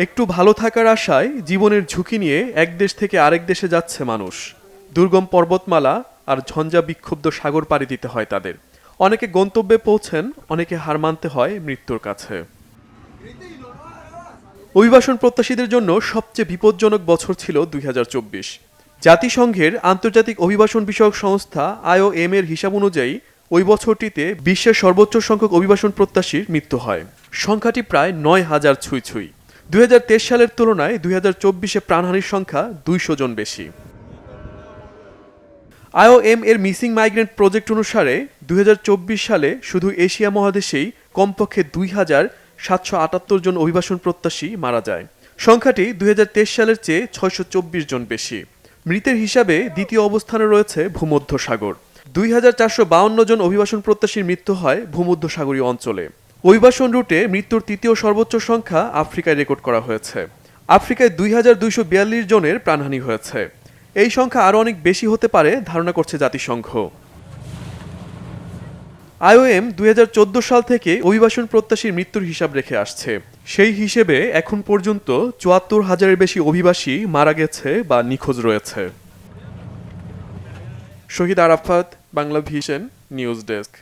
একটু ভালো থাকার আশায় জীবনের ঝুঁকি নিয়ে এক দেশ থেকে আরেক দেশে যাচ্ছে মানুষ। দুর্গম পর্বতমালা আর ঝঞ্ঝা বিক্ষুব্ধ সাগর পাড়ি দিতে হয় তাদের। অনেকে গন্তব্যে পৌঁছেন, অনেকে হার মানতে হয় মৃত্যুর কাছে। অভিবাসন প্রত্যাশীদের জন্য সবচেয়ে বিপজ্জনক বছর ছিল ২০২৪। জাতিসংঘের আন্তর্জাতিক অভিবাসন বিষয়ক সংস্থা IOM এর হিসাব অনুযায়ী ওই বছরটিতে বিশ্বের সর্বোচ্চ সংখ্যক অভিবাসন প্রত্যাশীর মৃত্যু হয়। সংখ্যাটি প্রায় ৯,০০০ ছুঁই ছুঁই। ২০২৩ সালের তুলনায় ২০২৪-এ প্রাণহানির সংখ্যা ২০০ জন বেশি। IOM এর মিসিং মাইগ্রেন্ট প্রজেক্ট অনুসারে ২০২৪ সালে শুধু এশিয়া মহাদেশেই কমপক্ষে ২,৭৭৮ জন অভিবাসন প্রত্যাশী মারা যায়। সংখ্যাটি ২০২৩ সালের চেয়ে ৬২৪ জন বেশি। মৃতের হিসাবে দ্বিতীয় অবস্থানে রয়েছে ভূমধ্যসাগর। ২,৪৫২ জন অভিবাসন প্রত্যাশীর মৃত্যু হয় ভূমধ্যসাগরীয় অঞ্চলে। অভিবাসন রুটে মৃত্যুর তৃতীয় সর্বোচ্চ সংখ্যা আফ্রিকায় রেকর্ড করা হয়েছে। আফ্রিকায় ২,২৪২ জনের প্রাণহানি হয়েছে। এই সংখ্যা আরও অনেক বেশি হতে পারে ধারণা করছে জাতিসংঘ। IOM ২০১৪ সাল থেকে অভিবাসন প্রত্যাশীর মৃত্যুর হিসাব রেখে আসছে। সেই হিসেবে এখন পর্যন্ত ৭৪,০০০-এর বেশি অভিবাসী মারা গেছে বা নিখোঁজ রয়েছে। Shahid Arafat, Bangla Vision, news desk.